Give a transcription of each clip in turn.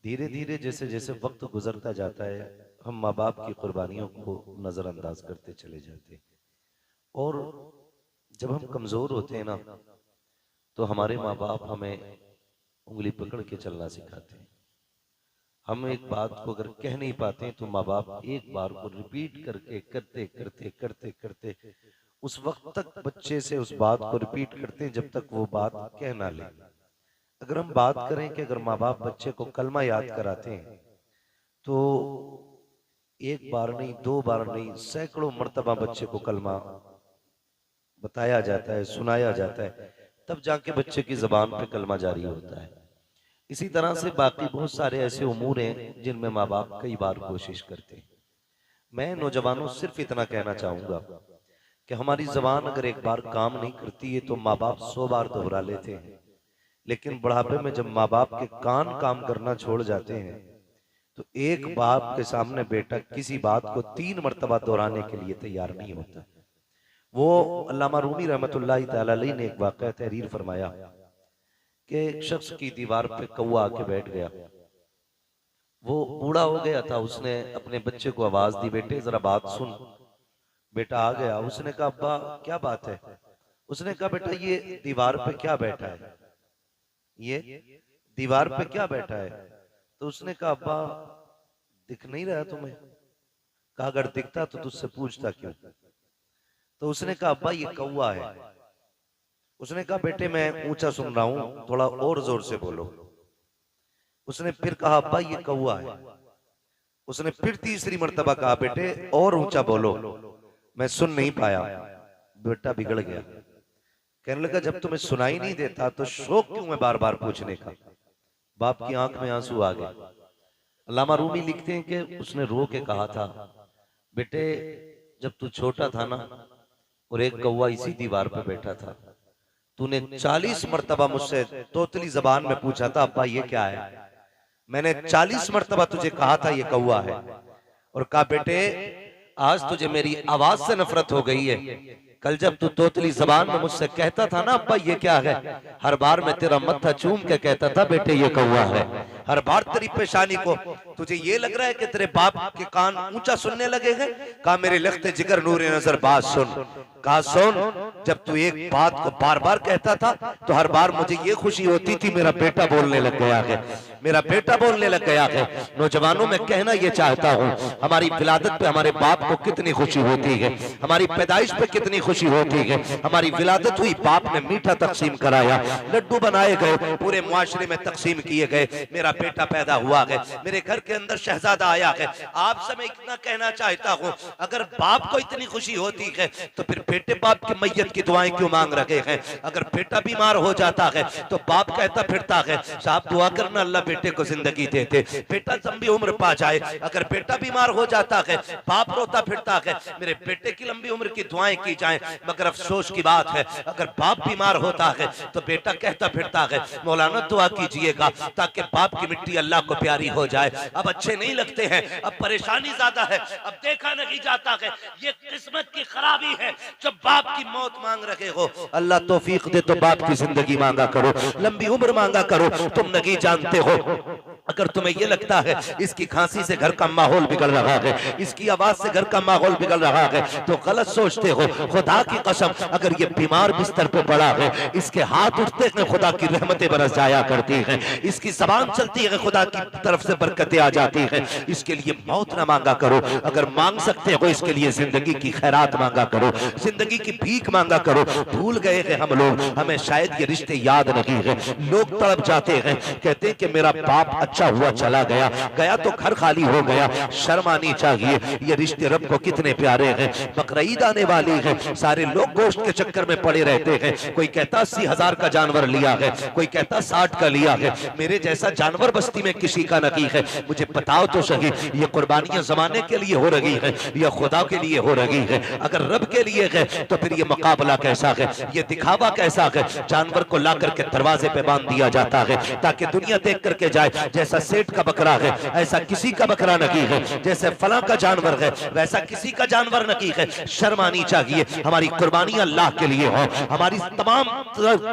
धीरे धीरे जैसे जैसे वक्त गुजरता जाता है, हम माँ बाप की कुर्बानियों को नजरअंदाज करते चले जाते हैं। और जब हम कमजोर होते हैं ना, तो हमारे माँ बाप हमें उंगली पकड़ के चलना सिखाते हैं। हम एक बात को अगर कह नहीं पाते हैं, तो माँ बाप एक बार को रिपीट करके करते करते करते करते उस वक्त तक बच्चे से उस बात को रिपीट करते हैं जब तक वो बात कह ना ले। अगर हम बात करें कि अगर माँ बाप बच्चे को कलमा याद कराते हैं, तो एक बार नहीं, दो बार नहीं, सैकड़ों मर्तबा बच्चे को कलमा बताया जाता है, सुनाया जाता है, तब जाके बच्चे की जबान पे कलमा जारी होता है। इसी तरह से बाकी बहुत सारे ऐसे उमूर हैं जिनमें माँ बाप कई बार कोशिश करते हैं। मैं नौजवानों सिर्फ इतना कहना चाहूंगा कि हमारी जबान अगर एक बार काम नहीं करती है तो माँ बाप 100 बार दोहरा लेते हैं, लेकिन बुढ़ापे में जब माँ बाप के कान काम करना छोड़ जाते हैं, तो एक बाप के सामने बेटा किसी बात को 3 मर्तबा दोहराने के लिए तैयार नहीं होता। वो अल्लामा रूमी रहमतुल्लाहि तआला अलैह ने एक वाक़या तहरीर फरमाया कि एक शख्स की दीवार पे कौवा आके बैठ गया। वो बूढ़ा हो गया था, उसने अपने बच्चे को आवाज दी, बेटे जरा बात सुन। बेटा आ गया, उसने कहा अब्बा क्या बात है? उसने कहा बेटा ये दीवार पे क्या बैठा है? ये दीवार पे क्या बैठा है? तो उसने कहा अब्बा दिख नहीं रहा तुम्हें? कहा अगर दिखता तो तुझसे पूछता क्यों? तो उसने कहा अब्बा ये कौवा है। उसने कहा बेटे मैं ऊंचा सुन रहा हूं, थोड़ा और जोर से बोलो। उसने फिर कहा अब्बा ये कौवा है। उसने फिर तीसरी मर्तबा कहा बेटे और ऊंचा बोलो, मैं सुन नहीं पाया। बेटा बिगड़ गया, कहने लगा जब तुम्हें सुनाई नहीं देता तो शौक क्यों है बार बार पूछने का? बाप की आंख में आंसू आ गए। अल्लामा रूमी लिखते हैं कि उसने रो के कहा था बेटे जब तू छोटा था ना और एक कौवा इसी दीवार पे बैठा था, तूने 40 मर्तबा मुझसे तोतली जबान में पूछा था अब्बा ये क्या है? मैंने 40 मर्तबा तुझे कहा था ये कौवा है, और कहा बेटे आज तुझे मेरी आवाज से नफरत हो गई है। कल जब तू तोतली जबान में मुझसे कहता था ना अब्बा ये क्या है, हर बार मैं तेरा मत्था चूम के कहता था बेटे ये कौवा है। हर बार तेरी पेशानी को तुझे ये लग रहा है कि तेरे बाप के कान ऊंचा सुनने लगे हैं? कहा मेरे लख्ते जिगर नूर नजर बात सुन। कहा सुन, जब तू एक बात को बार बार कहता था तो हर बार मुझे ये खुशी होती थी मेरा बेटा बोलने लग गया है, मेरा बेटा बोलने लग गया है। नौजवानों में कहना ये चाहता हूँ, हमारी विलादत पे हमारे बाप को कितनी खुशी होती है, हमारी पैदाइश पे कितनी खुशी होती है। हमारी विलादत हुई, बाप ने मीठा तकसीम कराया, लड्डू बनाए गए, पूरे मुआशरे में तकसीम किए गए, मेरा बेटा पैदा हुआ है, मेरे घर के अंदर शहजादा आया है। आपसे मैं इतना कहना चाहता हूँ, अगर बाप को इतनी खुशी होती है तो फिर बेटे बाप की मैयत की दुआएं क्यों मांग रहे हैं? अगर बेटा बीमार हो जाता है तो बाप कहता फिरता है साहब दुआ करना अल्लाह बेटे को जिंदगी दे दे, बेटा लंबी उम्र पा जाए। अगर बेटा बीमार हो जाता है बाप रोता फिरता है मेरे बेटे की लंबी उम्र की दुआएं की जाएं। मगर अफसोस की बात है अगर बाप बीमार होता है तो बेटा कहता फिरता है मौलाना दुआ कीजिएगा ताकि बाप की मिट्टी अल्लाह को प्यारी हो जाए। अब अच्छे नहीं लगते हैं, अब परेशानी ज्यादा है, अब देखा नहीं जाता है। ये किस्मत की खराबी है जब बाप की मौत मांग रहे हो। अल्लाह तौफीक दे तो बाप की जिंदगी मांगा करो, लंबी उम्र मांगा करो। तुम नहीं जानते हो, अगर तुम्हें यह लगता है इसकी खांसी से घर का माहौल बिगड़ रहा है, इसकी आवाज से घर का माहौल बिगड़ रहा है, तो गलत सोचते हो। खुदा की कसम अगर ये बीमार बिस्तर पे पड़ा है, इसके हाथ उठते हैं खुदा की रहमतें बरस जाया करती हैं, इसकी जबान चलती है खुदा की तरफ से बरकतें आ जाती हैं। इसके लिए मौत ना मांगा करो, अगर मांग सकते हो इसके लिए जिंदगी की खैरात मांगा करो, जिंदगी की भीख मांगा करो। भूल गए हैं हम लोग, हमें शायद ये रिश्ते याद नहीं है। लोग तड़प जाते हैं, कहते हैं कि मेरा बाप अच्छा हुआ चला गया, गया तो घर खाली हो गया। शर्म आनी चाहिए, ये रिश्ते रब को कितने प्यारे हैं। बकरीद आने वाली है, सारे लोग गोश्त के चक्कर में पड़े रहते हैं। कोई कहता 80,000 का जानवर लिया है, कोई कहता 60 का लिया है। मेरे जैसा जानवर बस्ती में किसी का नहीं है। मुझे बताओ तो सही, ये कुर्बानियां जमाने के लिए हो रही है या खुदा के लिए हो रही है? अगर रब के लिए है तो फिर ये मुकाबला कैसा है, ये दिखावा कैसा है? जानवर को ला करके दरवाजे पे बांध दिया जाता है ताकि दुनिया देख करके जाए जैसे जैसा सेठ का बकरा है ऐसा किसी का बकरा नहीं है, जैसे फला का जानवर है वैसा किसी का जानवर नहीं है। शर्म आनी चाहिए। हमारी कुर्बानी अल्लाह के लिए हो, हमारी तमाम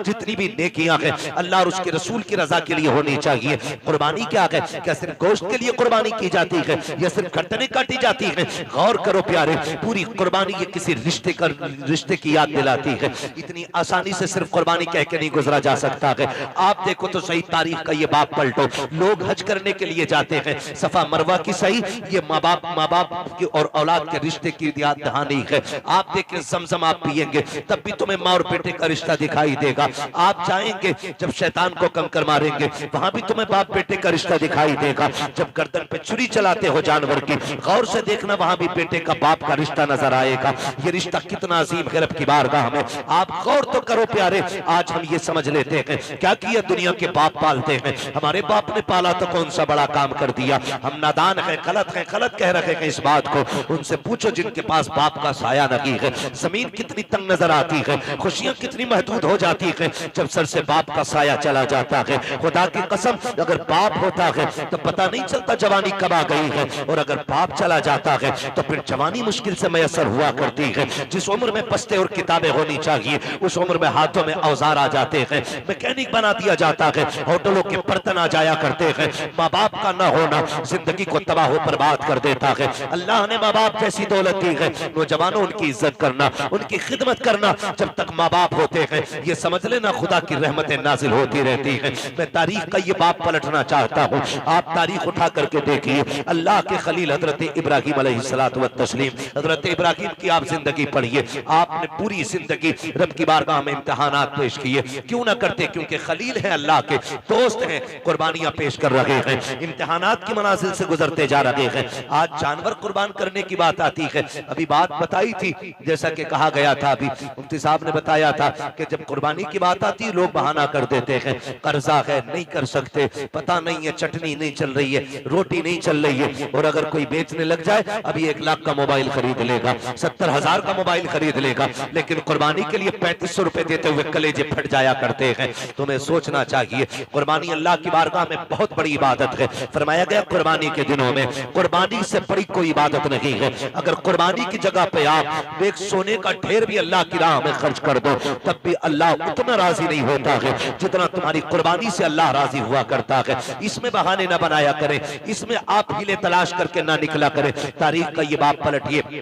जितनी भी नेकियां हैं अल्लाह और उसके रसूल की रजा के लिए होनी चाहिए। कुर्बानी क्या है? क्या सिर्फ गोश्त के लिए कुर्बानी की जाती है या सिर्फ गर्दनें काटी जाती है? गौर करो प्यारे, पूरी कुर्बानी ये किसी रिश्ते की याद दिलाती है। इतनी आसानी से सिर्फ कुर्बानी कह के नहीं गुजरा जा सकता है। आप देखो तो सही तारीख का ये बाप पलटो, लोग हज करने के लिए जाते हैं, सफा मरवा की सही ये माँ बाप की और औलाद के रिश्ते की याद दहानी है। आप देखें जमजम आप पिएंगे तब भी तुम्हें माँ और बेटे का रिश्ता दिखाई देगा। आप जाएंगे जब शैतान को कंकर मारेंगे वहां भी तुम्हें बाप बेटे का रिश्ता दिखाई देगा। जब गर्दन पे छुरी चलाते हो जानवर की, गौर से देखना वहां भी बेटे का बाप का रिश्ता नजर आएगा। ये रिश्ता कितना अजीम है रब की बारगाह में। आप गौर तो करो प्यारे, आज हम ये समझ लेते हैं क्या किया दुनिया के बाप पालते हैं, हमारे बाप ने पाला तो कौन सा बड़ा काम कर दिया। हम नादान हैं, गलत कह रहे हैं इस बात को। उनसे पूछो जिनके पास बाप का साया नहीं है, जमीन कितनी तंग नजर आती है, खुशियां कितनी महदूद हो जाती है जब सर से बाप का साया चला जाता है। खुदा की कसम अगर बाप होता है तो पता नहीं चलता जवानी कब आ गई है, और अगर बाप चला जाता है तो फिर जवानी मुश्किल से मैसर हुआ करती है। जिस उम्र में बस्ते और किताबें होनी चाहिए उस उम्र में हाथों में औजार आ जाते हैं, मैकेनिक बना दिया जाता है, होटलों के बर्तन आ जाया करते हैं। माँ बाप का न होना जिंदगी को तबाह बर्बाद कर देता है। अल्लाह ने माँ बाप जैसी दौलत दी है, नौजवानों उनकी इज्जत करना, उनकी खिदमत करना। जब तक माँ बाप होते हैं ये समझ लेना खुदा की रहमतें नाजिल होती रहती है। मैं तारीख का ये बाप पलटना चाहता हूँ। आप तारीख उठा करके देखिए, अल्लाह के खलील हजरत इब्राहिम अलैहिस्सलातु व तस्लीम, हजरत इब्राहिम की आप जिंदगी पढ़िए। आपने पूरी जिंदगी रब की बारगाह में इम्तिहानात पेश किए, क्यों ना करते? क्योंकि खलील है, अल्लाह के दोस्त हैं, कुर्बानियां पेश कर रहे हैं, इम्तिहानात की मनाजिल से गुजरते जा रहे हैं। आज जानवर कुर्बान करने की बात आती है। अभी बात बताई थी, जैसा कि कहा गया था, अभी मुफ्ती साहब ने बताया था कि जब कुर्बानी की बात आती है लोग बहाना कर देते हैं, कर्जा है नहीं कर सकते, पता नहीं है चटनी नहीं चल रही है, रोटी नहीं चल रही है। और अगर कोई बेचने लग जाए अभी 1 लाख का मोबाइल खरीद लेगा, 70,000 का मोबाइल खरीद लेगा, लेकिन कुर्बानी के लिए 3500 रुपए देते हुए कलेजे फट जाया करते हैं। तुम्हें सोचना चाहिए कुर्बानी अल्लाह की बारगाह में बहुत बड़ी इबादत है। फरमाया गया कुर्बानी के दिनों में कुर्बानी से बड़ी कोई इबादत नहीं है। अगर कुर्बानी की जगह पे आप एक सोने का ढेर भी अल्लाह की राह में खर्च कर दो तब भी अल्लाह उतना राजी नहीं होता है जितना तुम्हारी कुर्बानी से अल्लाह राजी हुआ करता है। इसमें बहाने ना बनाया करें, इसमें आप हीले तलाश करके ना निकला करें। तारीख का ये बाप पलटिए,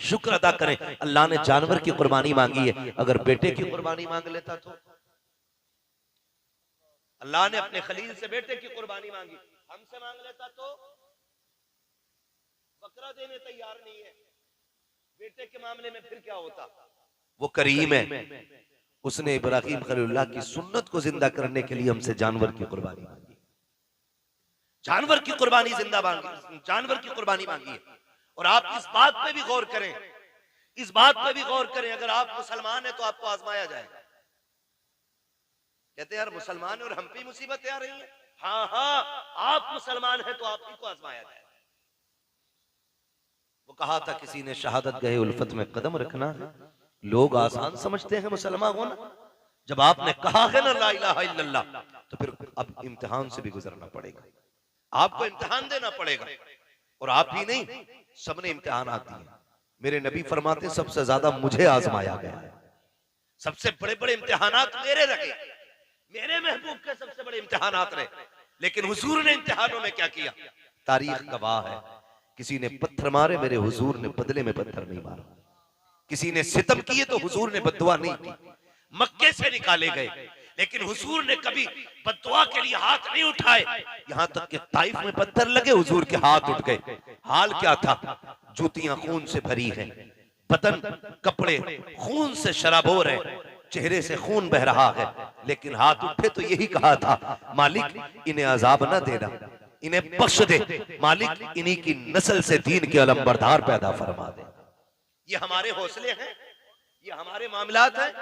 शुक्र अदा करें अल्लाह ने जानवर की कुर्बानी मांगी है। अगर बेटे की कुर्बानी मांग लेता तो अल्लाह ने अपने खलील से बेटे की कुर्बानी मांगी, हमसे मांग लेता तो बकरा देने तैयार नहीं है। बेटे के मामले में फिर क्या होता? वो करीम है, उसने इब्राहिम खलीलुल्लाह की सुन्नत को जिंदा करने के लिए हमसे जानवर की कुर्बानी मांगी, जानवर की कुर्बानी जिंदा मांगी, जानवर की कुर्बानी मांगी है। और आप इस बात पे भी गौर करें, इस बात पे भी गौर करें, अगर आप मुसलमान हैं तो आपको आजमाया जाएगा। कहते हैं यार मुसलमान और हम पे मुसीबतें आ रही हैं। हाँ हाँ, आप मुसलमान हैं तो आप ही को आजमाया जाएगा। वो कहा था किसी ने शहादत गए उल्फत में कदम रखना, लोग आसान समझते हैं मुसलमान होना। जब आपने कहा है ना ला इलाहा इल्लल्लाह तो फिर अब इम्तिहान से भी गुजरना पड़ेगा, आपको इम्तिहान देना पड़ेगा। और आप ही नहीं, सबने इम्तिहान आती है। मेरे नबी फरमाते सबसे ज्यादा मुझे आजमाया गया है, सबसे बड़े बड़े इम्तिहानात मेरे रहे, मेरे महबूब के सबसे बड़े इम्तिहानात रहे। लेकिन हुजूर ने इम्तिहानों में क्या किया? तारीख गवाह है, किसी ने पत्थर मारे मेरे हुजूर ने बदले में पत्थर नहीं मारा, किसी ने सितम किए तो हुजूर ने बद्दुआ नहीं की। मक्के से निकाले गए लेकिन हुजूर ने कभी बद्दुआ के लिए हाथ नहीं उठाए, यहां तक कि ताइफ में पत्थर लगे हुजूर के हाथ उठ गए। हाल क्या था? जूतियां खून से भरी हैं, बदन कपड़े खून से शराबोर है, चेहरे से खून बह रहा है, लेकिन हाथ उठे तो यही कहा था मालिक इन्हें अजाब न देना, इन्हें बख्श दे, मालिक इन्हीं की नस्ल से दीन के अलंबरदार पैदा फरमा दे। ये हमारे हौसले हैं, ये हमारे मामलात हैं।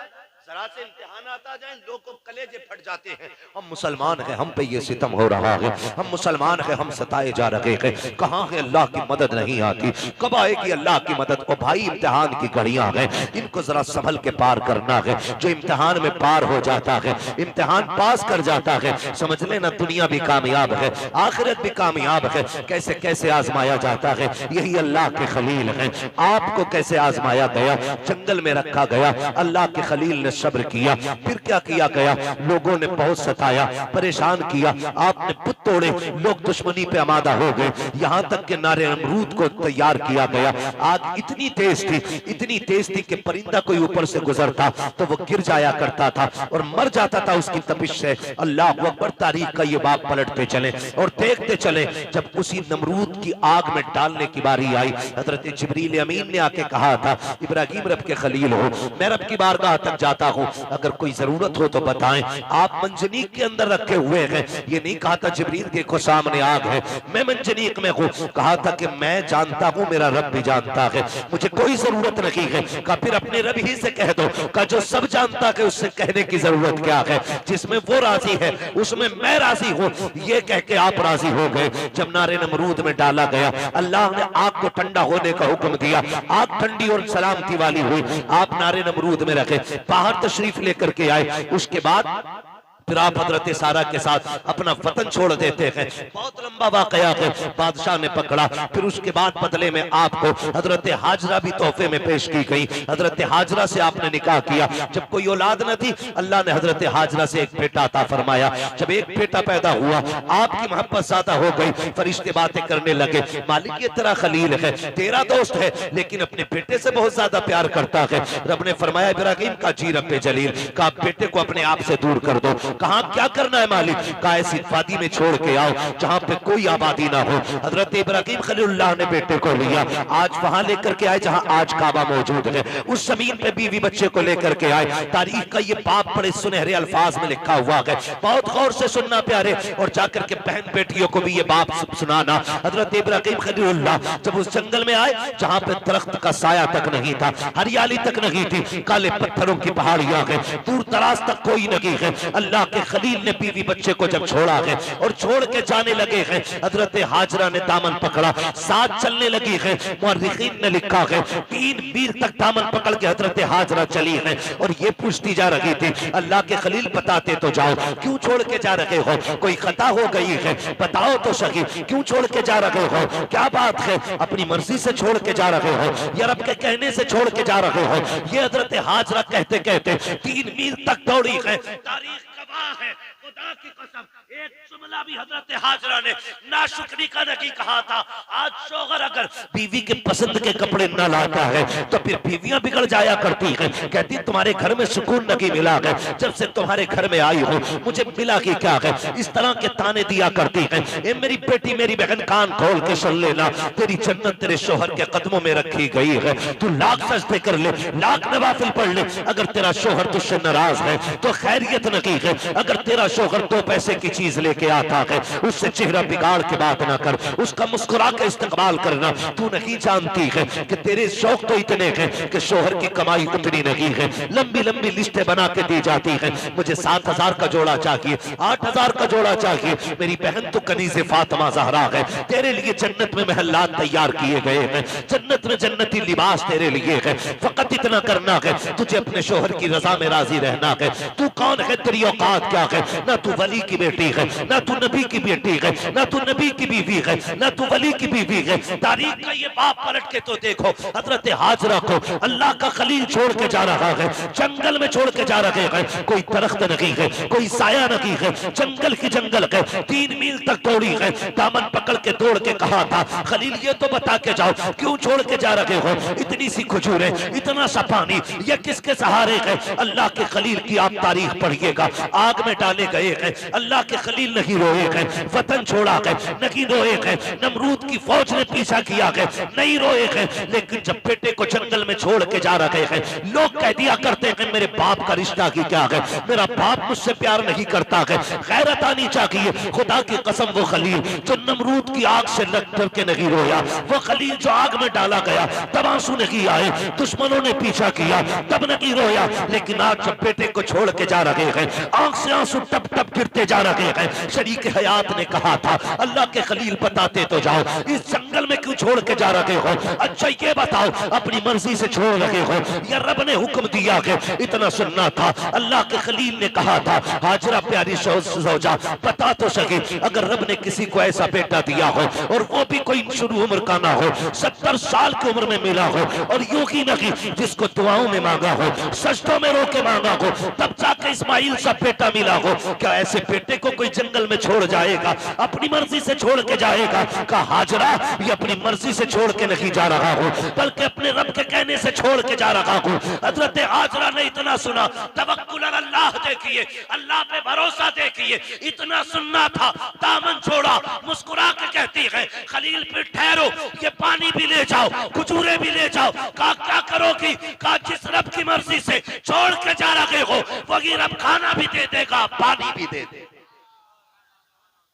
जरा से इम्तिहानात आ जाएं, लोग को कलेजे फट जाते हैं। हम मुसलमान हैं, हम पे ये सितम हो रहा है, हम मुसलमान हैं, हम सताए जा रहे हैं, कहाँ है अल्लाह की मदद नहीं आती, कब आएगी अल्लाह की मदद। ओ भाई, इम्तिहान की घड़ियां हैं, इनको जरा संभल के पार करना है। जो इम्तिहान में पार हो जाता है, इम्तिहान पास कर जाता है, समझ लेना दुनिया भी कामयाब है, आखिरत भी कामयाब है। कैसे कैसे आजमाया जाता है, यही अल्लाह के खलील हैं। आपको कैसे आजमाया गया, जंगल में रखा गया, अल्लाह के खलील ने सब्र किया, फिर क्या किया गया, लोगों ने बहुत सताया, परेशान किया, आपने पुत तोड़े, लोग दुश्मनी पे आमादा हो गए, यहाँ तक के नारे नमरूद को तैयार किया गया। आग इतनी तेज थी कि परिंदा कोई ऊपर से गुजरता तो वो गिर जाया करता था और मर जाता था उसकी तपिश से। अल्लाह अकबर, तारीख का ये बाप पलटते चले और देखते चले। जब उसी नमरूद की आग में डालने की बारी आई, हजरत जिब्रील अमीन ने आके कहा था, इब्राहिम रब के खलील हो, मैं रब की बारगाह तक जाता हूँ, अगर कोई जरूरत हो तो बताएं। आप मंजनीक के अंदर रखे हुए हैं, ये नहीं कहा था जिब्रील देखो सामने आग है, मैं मंजनीक में हूँ, कहा था कि मैं जानता हूँ, मेरा रब भी जानता है, मुझे कोई जरूरत नहीं है। कहा फिर अपने रब ही से कह दो। कहा जो सब जानता है उससे कहने की जरूरत क्या है, जिसमें वो राजी है उसमें मैं राजी हूँ। ये कह के आप राजी हो गए। जब नारे नमरूद में डाला गया, अल्लाह ने आग को ठंडा होने का हुक्म दिया, आग ठंडी और सलामती वाली हुई। आप नारे नमरूद में रखे, बाहर तशरीफ लेकर के आए। उसके बाद फिर आप हजरत सारा के साथ अपना वतन छोड़ देते हैं। बहुत लंबा वाकया है, बादशाह ने पकड़ा। फिर उसके बाद बदले में आपको हजरत हाजरा भी तोहफे में पेश की गई। हजरत हाजरा से आपने निकाह किया। जब कोई औलाद न थी, अल्लाह ने हजरत हाजरा से एक बेटा अता फरमाया। जब एक बेटा पैदा हुआ, आपकी मोहब्बत ज्यादा हो गई, फरिश्ते बातें करने लगे, मालिक ये तेरा खलील है, तेरा दोस्त है, लेकिन अपने बेटे से बहुत ज्यादा प्यार करता है। रब ने फरमाया, इब्राहिम का जी रब जलील का बेटे को अपने आप से दूर कर दो। कहा क्या करना है मालिक? कहा ऐसी वादी में छोड़ के आओ जहां पे कोई आबादी ना हो। हजरत इब्राहिम खलीलुल्लाह ने बेटे को लिया, आज वहां लेकर के आए जहां आज काबा मौजूद है। उस जमीन पे बीवी बच्चे को लेकर के आए। तारीख का ये बाप बड़े सुनहरे अल्फाज में लिखा हुआ है, बहुत गौर से सुनना प्यारे, और जाकर के बहन बेटियों को भी ये बाप सुनाना। हजरत इब्राहिम खलीलुल्लाह जब उस जंगल में आए जहां पे दरख्त का साया तक नहीं था, हरियाली तक नहीं थी, काले पत्थरों की पहाड़ियां हैं, दूर दराज तक कोई नहीं है। अल्लाह के खलील ने बीवी बच्चे को जब छोड़ा है और छोड़ के जाने लगे हैं, हजरत हाजरा ने दामन पकड़ा, साथ चलने लगी है। मुअर्रिखीन ने लिखा है 3 मील तक दामन पकड़ के हजरत हाजरा चली है और ये पूछती जा रही थी, अल्लाह के खलील बताते तो जाओ, क्यों छोड़ के जा रहे हो? कोई खता हो गई है, बताओ तो सही, क्यों छोड़ के जा रहे हो? क्या बात है? अपनी मर्जी से छोड़ के जा रहे हो या रब के कहने से छोड़ के जा रहे हो? ये हजरत हाजरा कहते कहते 3 मील तक दौड़ी है। तारीख है, खुदा की कसम, एक जुमला भी हजरत हाजरा ने नाशुक्री का नहीं कहा था। आज शौहर अगर बीवी के पसंद के कपड़े न लाता है तो फिर बीवियां बिगड़ जाया करती हैं। कहती तुम्हारे घर में सुकून नहीं मिला है, जब से तुम्हारे घर में आई हो मुझे मिला कि क्या है, इस तरह के ताने दिया करती हैं। ए मेरी बेटी, मेरी बहन, कान खोल के सुन लेना, तेरी जन्नत तेरे शौहर के कदमों में रखी गई है। तू लाख सजदे कर ले, लाख नवाफिल पढ़ ले, अगर तेरा शौहर तुझसे नाराज है तो खैरियत नहीं है। अगर तेरा शौहर 2 पैसे की चीज लेके आता है, उससे चेहरा बिगाड़ के बात ना कर, उसका मुस्कुरा के इस्तेमाल करना। तू नहीं जानती है कि तेरे शौक तो इतने हैं कि शौहर की कमाई उतनी नहीं है। लंबी लंबी लिस्टें बना के दी जाती हैं, मुझे 7,000 का जोड़ा चाहिए, 8,000 का जोड़ा चाहिए। मेरी बहन तो कनीज़े फातिमा ज़हरा है, तेरे लिए जन्नत में महल्लात तैयार किए गए हैं, जन्नत में जन्नती लिबास तेरे लिए है। फकत इतना करना है, तुझे अपने शौहर की रजा में राजी रहना है। तू कौन है, तेरी औकात क्या है? ना तू वली की बेटी है, ना तू नबी की बेटी है, ना तू नबी की बीवी है, ना तू वली की बीवी है। तारीख का ये बाप पलट के तो देखो, हजरत हाजरा को अल्लाह का खलील छोड़ के जा रहा है, जंगल में छोड़ के जा रहे हैं। कोई दरख्त नहीं है, कोई साया नहीं है, जंगल की जंगल है। 3 मील तक दौड़ी है, दामन पकड़ के दौड़ के कहा था, खलील ये तो बता के जाओ क्यों छोड़ के जा रहे हो? इतनी सी खजूरें, इतना सा पानी, ये किसके सहारे है? अल्लाह के खलील की आप तारीख पढ़िएगा। आग में डाले गए हैं, अल्लाह के खलील ने नहीं रोए गए, वतन छोड़ा गए नहीं रोए गए, नमरूद की फौज ने पीछा किया गए नहीं रोए गए, लेकिन जब बेटे को जंगल में छोड़ के जा रहे हैं, लोग कह दिया करते हैं मेरे बाप का रिश्ता की क्या है, मेरा बाप मुझसे प्यार नहीं करता है, गैरत आनी चाहिए। खुदा की कसम वो खलील जो नमरूद की आग से लग करके नहीं रोया, वो खलील जो आग में डाला गया तब आंसू नहीं आए, दुश्मनों ने पीछा किया तब नहीं रोया, लेकिन आज जब बेटे को छोड़ के जा रहे हैं, आंख से आंसू टप टप गिरते जा रहे हैं। शरीक हयात ने कहा था अल्लाह के खलील बताते तो जाओ, इस जंगल में क्यों छोड़ के जा रहे हो? अच्छा ये बताओ अपनी मर्जी से छोड़ रहे हो या रब ने हुक्म दिया है? इतना सुनना था। अल्लाह के खलील ने कहा था हाजरा प्यारी सौजा बता तो सके, अगर रब ने किसी को ऐसा बेटा दिया हो और वो भी कोई शुरू उम्र का ना हो, 70 साल की उम्र में मिला हो, और यूं ही नहीं जिसको दुआओं में मांगा हो, सजदों में रो के मांगा हो, तब जाके इस्माइल सा बेटा मिला हो, क्या ऐसे बेटे को कोई जंगल में छोड़ जाएगा? अपनी मर्जी से छोड़ के जाएगा? कहा हाजरा ये अपनी मर्जी से छोड़ के नहीं जा रहा हूं, बल्कि अपने रब के कहने से छोड़ के जा रहा हूं। हजरत हाजरा ने इतना सुना, तवक्कुल अल्लाह देखिए, अल्लाह पे भरोसा देखिए, इतना सुनना था, दामन छोड़ा, मुस्कुरा के कहती है खलील पे ठहरो, ये पानी भी ले जाओ, खजूरें भी ले जाओ। कहा क्या करोगी? कहा जिस रब की मर्जी से छोड़ के जा रहे हो वही रब खाना भी दे देगा, पानी भी दे देगा।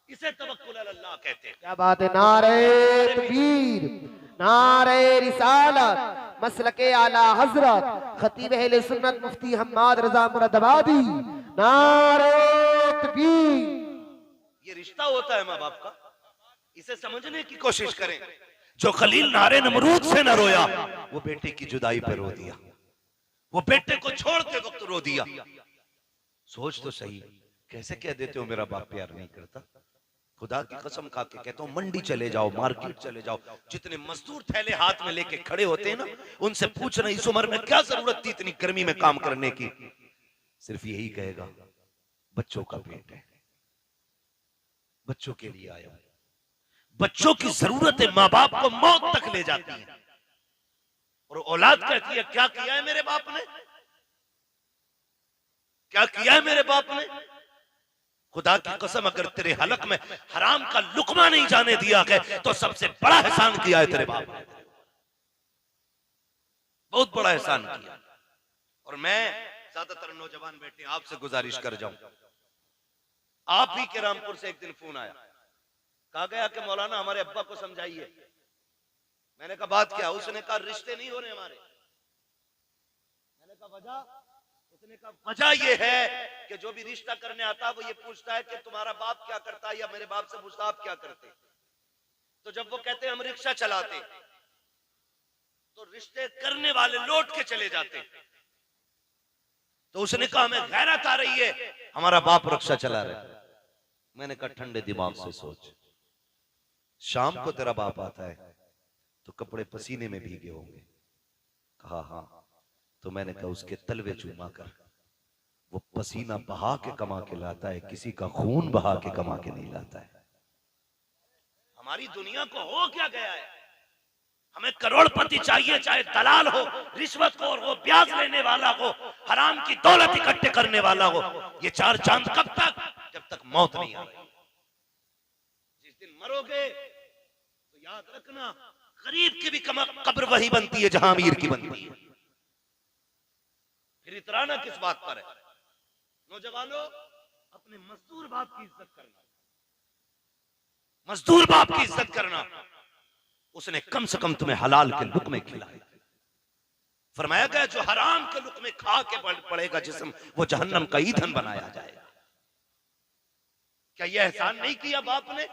इसे तवक्कुल अल्लाह कहते हैं। क्या बात है। नारे तकबीर, नारे रिसालत, मसलके आला हजरत खतीब अहले सुन्नत मुफ्ती हम्माद रजा मुरादाबादी, नारे तकबीर। ये रिश्ता होता है माँ बाप का, इसे समझने की कोशिश करें। जो खलील नारे नमरूद से न रोया, वो बेटे की जुदाई पे रो दिया, वो बेटे को छोड़ते वक्त रो दिया। सोच तो सही, कैसे कह देते हो मेरा बाप प्यार नहीं करता? खुदा की कसम खा के कहता हूं, मंडी चले जाओ, मार्केट चले जाओ, जितने मजदूर थैले हाथ में लेके खड़े होते हैं ना, उनसे पूछना इस उम्र में क्या जरूरत थी इतनी गर्मी में काम करने की? सिर्फ यही कहेगा बच्चों का पेट है, बच्चों के लिए आया। बच्चों की जरूरत है माँ बाप को मौत तक ले जाती है, और औलाद कहती है क्या किया है मेरे बाप ने, क्या किया है मेरे बाप ने? खुदा की कसम अगर तेरे हलक में हराम का लुकमा नहीं जाने दिया है तो सबसे बड़ा एहसान किया है तेरे बाप ने, बहुत बड़ा एहसान किया। और मैं ज्यादातर नौजवान बेटे आपसे गुजारिश कर जाऊं, आप ही के रामपुर से एक दिन फोन आया, कहा गया कि मौलाना हमारे अब्बा को समझाइए। मैंने कहा बात क्या? उसने कहा रिश्ते नहीं हो रहे हमारे। मैंने कहा वजह? उसने कहा वजह ये है कि जो भी रिश्ता करने आता है वो ये पूछता है कि तुम्हारा बाप क्या करता है, या मेरे बाप से पूछता आप क्या करते। तो जब वो कहते हैं हम रिक्शा चलाते, तो रिश्ते करने वाले लौट के चले जाते। तो उसने कहा हमें गैरत आ रही है, हमारा बाप रिक्शा चला रहा है। मैंने कहा ठंडे दिमाग से सोच, शाम को तेरा बाप आता है तो कपड़े पसीने में भीगे होंगे। कहा हाँ। तो मैंने कहा उसके तलवे चूमा कर, वो पसीना बहा के कमा के लाता है, किसी का खून बहा के कमा के नहीं लाता है। हमारी दुनिया को हो क्या गया है? हमें करोड़पति चाहिए, चाहे दलाल हो, रिश्वतखोर हो, ब्याज लेने वाला हो, हराम की दौलत इकट्ठे करने वाला हो। ये चार चांद कब तक? जब तक मौत नहीं आ रही। जिस दिन मरोगे तो याद रखना गरीब की भी कब्र वही बनती है जहां अमीर की बनती है। फिर इतराना किस बात पर है? नौजवानों, अपने मजदूर बाप की इज्जत करना, मजदूर बाप की इज्जत करना। उसने कम से कम तुम्हें हलाल के लुक़्मे खिलाए। फरमाया गया जो हराम के लुक़्मे खा के पड़ेगा जिस्म, वो जहन्नम का ईंधन बनाया जाएगा। क्या यह एहसान नहीं किया बाप ने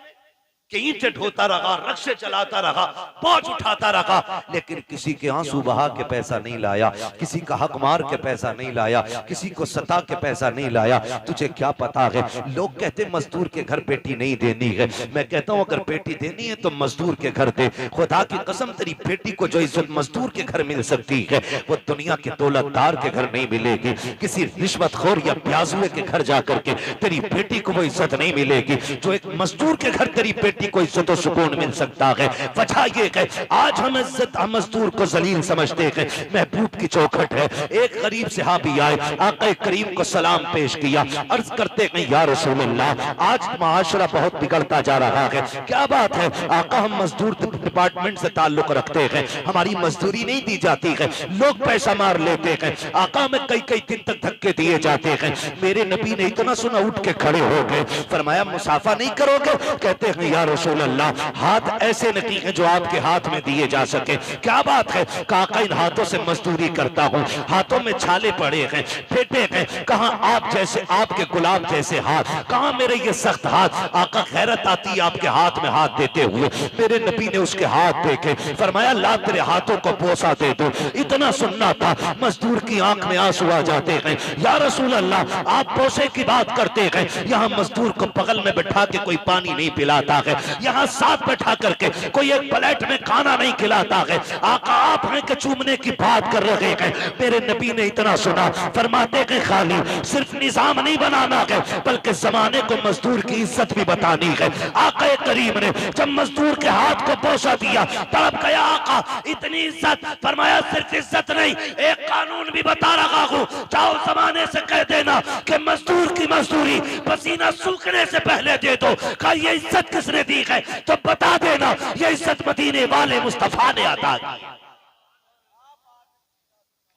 कि ईंटें ढोता रहा, रक्शे चलाता रहा, बोझ उठाता रहा, लेकिन किसी के आंसू बहा के पैसा नहीं लाया, किसी का हक मार के पैसा नहीं लाया, किसी को सता के पैसा नहीं लाया। तुझे क्या पता है? लोग कहते मजदूर के घर बेटी नहीं देनी है। मैं कहता हूं अगर बेटी देनी है तो मजदूर के घर दे। खुदा की कसम तेरी बेटी को जो इज्जत मजदूर के घर मिल सकती है वो दुनिया के दौलतदार के घर नहीं मिलेगी। किसी रिश्वतखोर या प्याजुए के घर जाकर के तेरी बेटी को वो इज्जत नहीं मिलेगी जो एक मजदूर के घर तेरी बेटी बेटी को इज्जत और सुकून मिल सकता है। वजह ये है आज हम इज्जत मजदूर को जलील समझते हैं। महबूब की चौखट है। एक गरीब सहाबी आए, आका करीम को सलाम पेश किया, अर्ज करते हैं या रसूल अल्लाह, आज माशरा बहुत बिगड़ता जा रहा है, क्या बात है? आका हम मजदूर डिपार्टमेंट से ताल्लुक रखते हैं, हमारी मजदूरी नहीं दी जाती है, लोग पैसा मार लेते हैं, आका हमें कई कई दिन तक धक्के दिए जाते हैं। मेरे नबी ने इतना सुना उठ के खड़े हो गए, फरमाया मुसाफा नहीं करोगे? कहते हैं या रसूल अल्लाह, हाथ ऐसे नहीं है जो आपके हाथ में दिए जा सके। क्या बात है? काका इन हाथों से मजदूरी करता हूँ, हाथों में छाले पड़े हैं, फेटे हैं, कहाँ आप जैसे आपके गुलाब जैसे हाथ, कहाँ मेरे ये सख्त हाथ? आका खैरत आती है आपके हाथ में हाथ देते हुए। मेरे नबी ने उसके हाथ देखे, फरमाया ला तेरे हाथों को बोसा दे दो। इतना सुनना था, मजदूर की आंख में आंसू आ जाते हैं। या रसूल अल्लाह, आप बोसे की बात करते हैं, यहाँ मजदूर को बगल में बैठा के कोई पानी नहीं पिलाता है, यहाँ साथ बैठा करके कोई एक प्लेट में खाना नहीं खिलाता है। आका आप हैं कि चूमने की बात कर रहे हैं। मेरे नबी ने इतना सुना, फरमाते हैं खाली सिर्फ निजाम नहीं बनाना है, बल्कि जमाने को मजदूर की इज्जत भी बतानी है। आका करीम ने जब मजदूर के हाथ को बोसा दिया, तड़प गया आका, इतनी इज्जत, फरमाया सिर्फ इज्जत नहीं, एक कानून भी बता रहा हूं, जाओ जमाने से कह देना कि मजदूर की मजदूरी पसीना सूखने से पहले दे दो। कहा ये इज्जत किसने दी है? तो बता देना ये इज्जत मदीने वाले मुस्तफा ने अता की।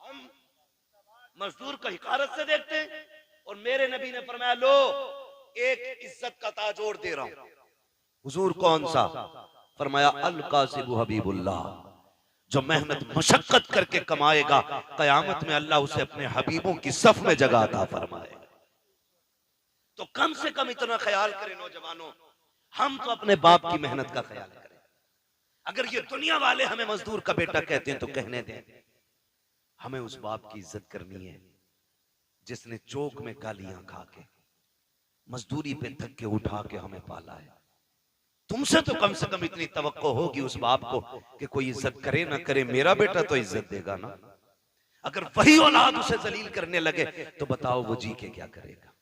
हम मजदूर को हिकारत से देखते हैं, और मेरे नबी ने फरमाया लो एक इज्जत का ताज और दे रहा हूं। हुजूर कौन सा? फरमाया अल कासिबु हबीबुल्लाह, जो मेहनत मशक्कत करके कमाएगा, कयामत में अल्लाह उसे अपने हबीबों की सफ में जगह अता फरमाएगा। तो कम से कम इतना ख्याल करें नौजवानों, हम तो अपने बाप की मेहनत का ख्याल करें। अगर ये दुनिया वाले हमें मजदूर का बेटा कहते हैं तो कहने दें, हमें उस बाप की इज्जत करनी है जिसने चौक में गालियां खा के, मजदूरी पे धक्के उठा के हमें पाला है। तुमसे तो कम से कम इतनी तवक्को होगी उस बाप को कि कोई इज्जत करे ना करे, मेरा बेटा तो इज्जत देगा ना। अगर वही औलाद उसे जलील करने लगे तो बताओ वो जी के क्या करेगा?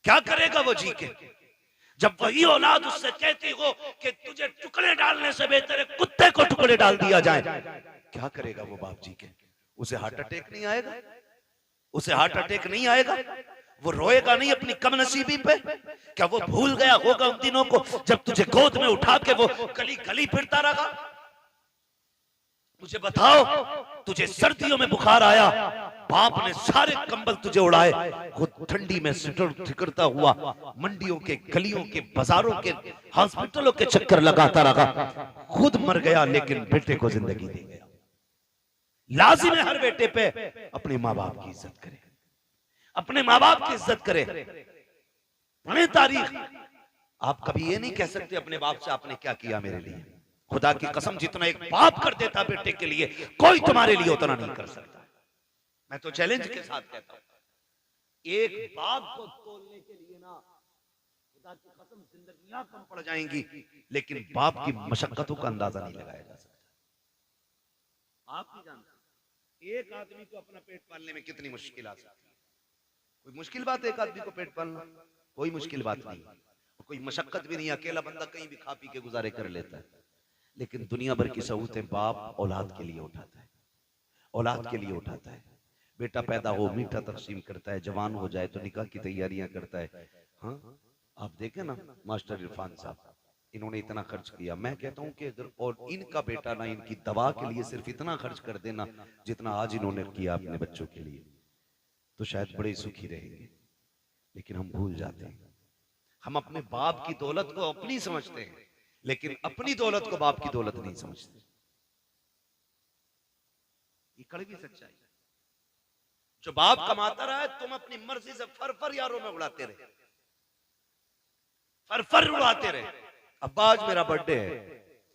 क्या करेगा वो जी के? जब वही औलाद उससे कहती हो कि तुझे टुकड़े डालने से बेहतर है कुत्ते को टुकड़े डाल दिया जाए, क्या करेगा वो बाप जी के? उसे हार्ट अटैक नहीं आएगा? उसे हार्ट अटैक नहीं आएगा? वो रोएगा नहीं अपनी कमनसीबी पे? क्या वो भूल गया होगा उन दिनों को जब तुझे गोद में उठा के वो गली गली फिरता रहा? मुझे बताओ, तुझे सर्दियों में बुखार आया, बाप ने सारे कंबल तुझे उड़ाए, खुद ठंडी में ठिकरता हुआ मंडियों के, गलियों के, बाजारों के, हॉस्पिटलों के चक्कर लगाता रहा, खुद मर गया लेकिन बेटे को जिंदगी दे गया। लाजिम है हर बेटे पे अपने माँ बाप की इज्जत करे, अपने माँ बाप की इज्जत करे। पढ़े तारीख, आप कभी ये नहीं कह सकते अपने बाप से आपने क्या किया मेरे लिए। खुदा की कसम, जितना एक बाप कर देता बेटे के लिए, कोई तुम्हारे लिए उतना नहीं कर सकता। मैं तो चैलेंज के साथ कहता हूं, एक बाप को तोलने के लिए ना खुदा की कसम जिंदगियां कम पड़ जाएंगी, लेकिन बाप की मशक्कतों का अंदाजा नहीं लगाया जा सकता। आप नहीं जानते एक आदमी को अपना पेट पालने में कितनी मुश्किल आ सकती है। कोई मुश्किल बात है एक आदमी को पेट पालना? कोई मुश्किल बात नहीं, कोई मशक्कत भी नहीं। अकेला बंदा कहीं भी खा पी के गुजारे कर लेता है, लेकिन दुनिया भर की सहूलतें बाप औलाद के लिए उठाता है, औलाद के लिए उठाता है। बेटा पैदा हो मीठा तकसीम करता है, जवान हो जाए तो निकाह की तैयारियां करता है। हाँ, आप देखें ना मास्टर इरफान साहब, इन्होंने इतना खर्च किया। मैं कहता हूं कि अगर और इनका बेटा ना इनकी दवा के लिए सिर्फ इतना खर्च कर देना जितना आज इन्होंने किया अपने बच्चों के लिए, तो शायद बड़े सुखी रहेंगे। लेकिन हम भूल जाते हैं, हम अपने बाप की दौलत को अपनी समझते हैं, लेकिन अपनी दौलत को बाप की दौलत नहीं समझते। ये कड़वी सच्चाई। जो बाप कमाता रहा है, तुम अपनी मर्जी से फर यारों में उड़ाते रहे, फर उड़ाते रहे। अब्बा आज मेरा बर्थडे है,